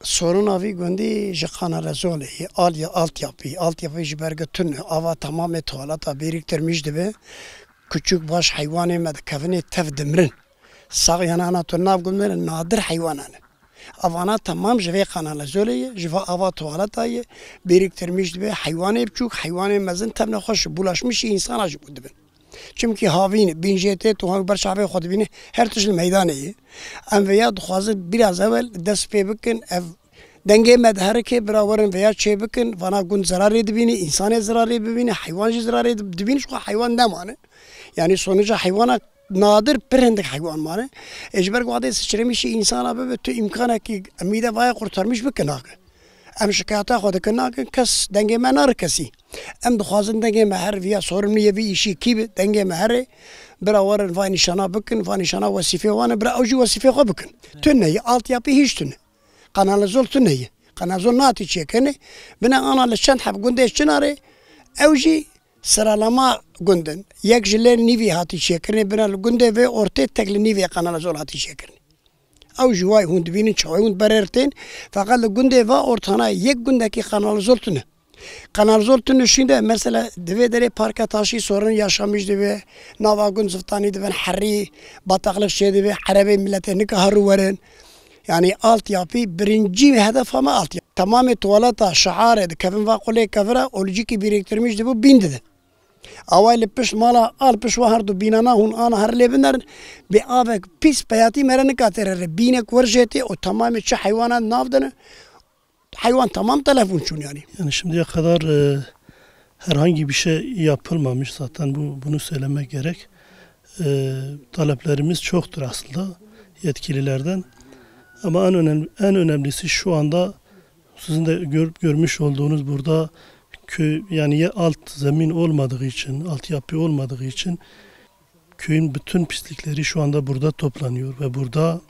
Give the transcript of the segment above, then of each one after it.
Sorun avi gündi jikana rezoli altyapı jibergetün ava tamamen tuvalata biriktirmiş dibe küçük baş hayvanı medkevini tev demrin sağ yanana turnav gümlerin nadir hayvananı avana tamam jive kanala zoli jive ava tuvalatayı biriktirmiş dibe hayvanı küçük hayvanı mezin temne hoş bulaşmış insan acı bu dibe. Çünkü havini binjete tuhan bar şabe xodbini her türlü meydanı em veya duhazı biraz evvel dest pê bikin ev denge medhereke beraberin veya çê bikin vana gun zararı dibini insana zararı bibini hayvancı zararı dibini şu hayvan demane yani sonuca hayvana nadir pirindik hayvan mane ecber guade sıçramış insana be tu imkana ki emide vaya kurtarmış bikin akı em şikayeta xodikin kes denge menar kesi em dixwazin dengê me her viya sorumlu yevî îşî kî dengê me herê bira werin va nîşana bikin va nîşana wesîfê wan bira ew jî wesîfê xwe bikin tuneyê altyapı hiç tune kanalizol tuneyê kanalizol natî çêkenê bina ana li çend heb gundê çinarê ew jî sıralama gundin yek ji lê nîvî hatî çêkirinê bina li gundê vê ortê tek li nîvê kanalizol hatî çêkirinê ew jî way hûn dibînin çawê hûn berêrtên feqet li gundê va ortana yek gundekî kanalizol tune kanalizol tünüşünde mesela deve dere parka taşı sorun yaşamış dibe navagun zıftani dibe harri bataklık şey dibe Arabi millete nikahı verin yani altyapı birinci hedef ama altyapı tamamen tuvalata şaharı kevin va kule kavra olciki biriktirmiş dibe bindi avaylı piş mala al piş vahardu binana hun ana her lebiner bi avek pis payati merene katerere binek verjeti o tamamen çi hayvanat navdını hayvan tamam telefon şun yani. Yani şimdiye kadar herhangi bir şey yapılmamış zaten bunu söylemek gerek. Taleplerimiz çoktur aslında yetkililerden. Ama en önemlisi şu anda sizin de görmüş olduğunuz burada köy yani alt zemin olmadığı için, altyapı olmadığı için köyün bütün pislikleri şu anda burada toplanıyor ve burada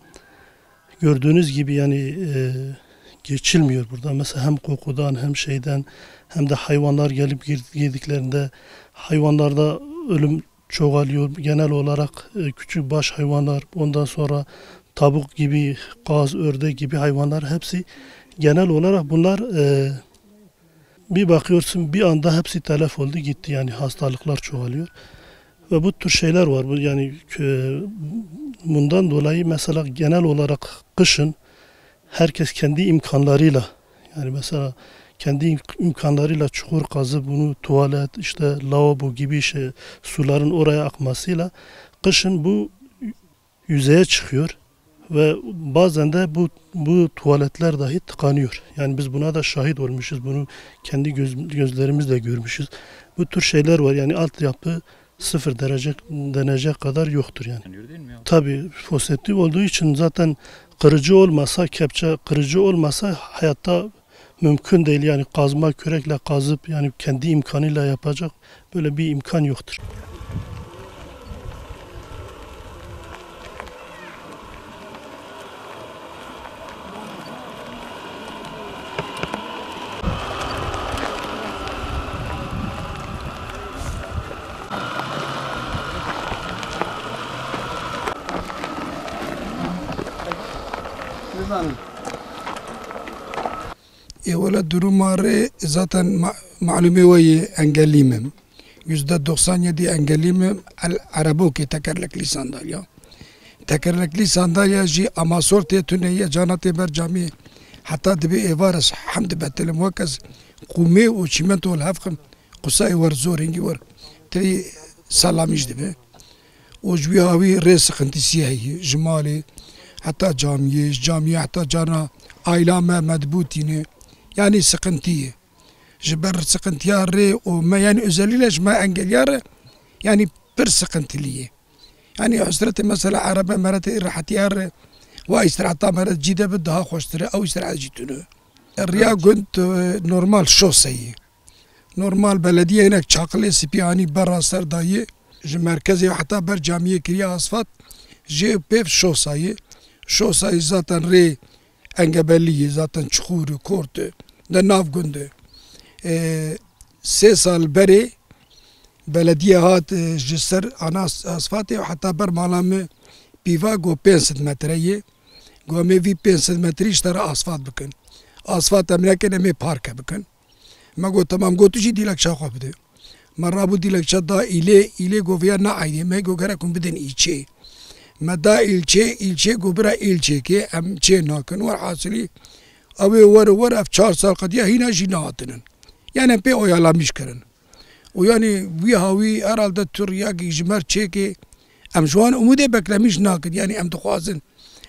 gördüğünüz gibi yani geçilmiyor burada. Mesela hem kokudan hem şeyden hem de hayvanlar gelip girdiklerinde hayvanlarda ölüm çoğalıyor. Genel olarak küçük baş hayvanlar ondan sonra tavuk gibi, kaz, ördek gibi hayvanlar hepsi genel olarak bunlar bir bakıyorsun bir anda hepsi telef oldu gitti yani hastalıklar çoğalıyor. Ve bu tür şeyler var. Yani bundan dolayı mesela genel olarak kışın herkes kendi imkanlarıyla yani mesela kendi imkanlarıyla çukur kazıp bunu tuvalet işte lavabo gibi şey suların oraya akmasıyla kışın bu yüzeye çıkıyor ve bazen de bu tuvaletler dahi tıkanıyor. Yani biz buna da şahit olmuşuz. Bunu kendi gözlerimizle görmüşüz. Bu tür şeyler var. Yani altyapı 0 derece denecek kadar yoktur yani. Tabii foseptik olduğu için zaten kırıcı olmasa, kepçe kırıcı olmasa hayatta mümkün değil. Yani kazma kürekle kazıp yani kendi imkanıyla yapacak böyle bir imkan yoktur. ولا دروماري ذاتا معلومة وي انجليمم %97 انجليمم العربوكي تكرلك لي صنداليا تكرلك لي صنداليا جي اماسورتي تونية جاناتي برجامي حتى دبي ايفارس حمد باتلم وكز قومي وشيمنتو الهفخم قصاي ورزور هنجي ور تري سلاميش دبي وجوي هاوي ريس خنتسيهي جمالي حتى جامية حتى جانا ايلاما مدبوتيني يعني سقنتيه جبر سقنتيار ري وما يعني ازاليلاش ما انجليار يعني بر سقنتليه يعني حسرتي مثلا عربة مرات راحتيار وايسترعتا مرات جيدة بدها خوشتري او يسترع جيتونو الريا كنت نورمال شوسي نورمال بلدية هناك شاقلي سبياني برا سرداية مركزي حتى بر جامية كريا اصفات جي بيف شوساي ذاتا ري انجبلية ذاتا شخور كورت ده ناف قنده 3 سال بري بلدية هات جسر انا اصفاتي وحتى بر مالام بيفا جو 500 مترية جو مي في 500 متري اشترى اصفات بكن اصفات امريكا نمي باركه بكن ما قلت تمام قلت جي ديلك شاخو بده مرة بو ديلك شدا إلي جو فيا نعيدي ما جو غيركم بدن إيشي ما دا إلشي جو برا إلشي كي أم شي ناكن ورحاصلي أوي ور أف 4 سال قد هنا جيناتن يعني بي أو يلا مش كرن ويعني وي هاوي أرال دا تورياكي جمر شيكي أم جوان أمودي بكلاميش ناكن يعني أم تخوازن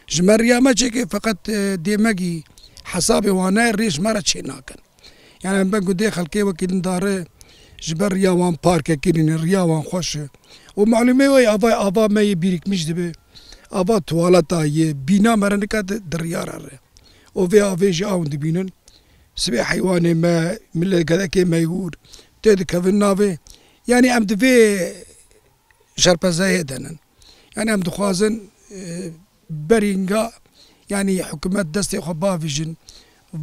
جمر يا ما شيكي فقط ديماغي حسابي وانا ريش مرة شي ناكن يعني أم بنقول دي خلقي وكيدن داره جبر رياوان باركه كيرين رياوان خوش ومعلومه وي افا ما يبيرك مش دبي افا توالتا ي بينا مرنكا دريار وفي افي جاون دبينن سبي حيواني ما من كذا كي ما يقول تدك في النافي يعني ام دفي شرب زايدن يعني ام دخوازن برينغا يعني حكومات دستي خبا فيجن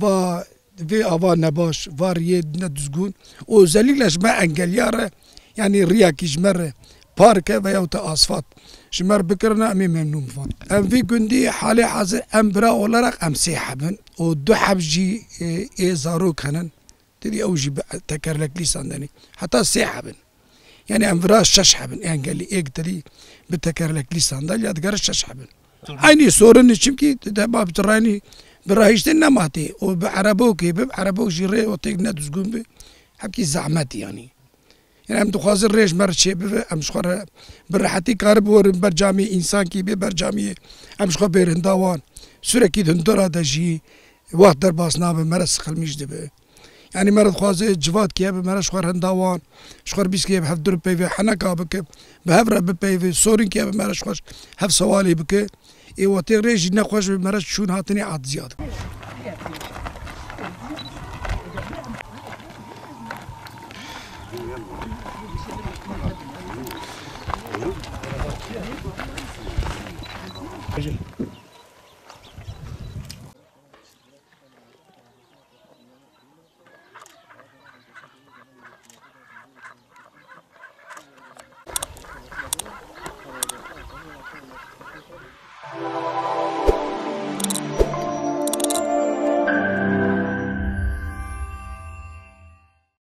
فا في افا نباش فاريد ندزقون وزليلاش ما انجلياره يعني رياكي جمر باركه ويوتا اصفات جمر بكرنا امي ممنون فان ام في كندي حالي حاضر ام برا ولا رق ام سيحبن ودو حبجي اي زاروك هنن تدي اوجي تكرلك لساندني حتى سيحبن يعني ام برا ششحبن يعني قال لي ايك تدي بتكرلك لساندل يدقر ششحبن عيني صورني شمكي دابا بتراني براهيشتنا ماتي وبعربوكي بعربوك جيري وطيقنا تزقون بي حكي زعماتي يعني ام تخازن ريش مرشي ام شخور برحتي قارب ور برجامي انسان كي برجامي ام شخور بيرنداوان سوركي دندرا دجي وقت در باسنا بمرس خلميش دبي يعني مرض خوازي جواد كي بمرس شخور هنداوان شخور بيسكي بحفدر بيفي حنكا بك بهفر بيفي سورين كي بمرس خوش هف سوالي بك اي وتي ريش نخوش بمرس شون هاتني عاد زياده Thank you.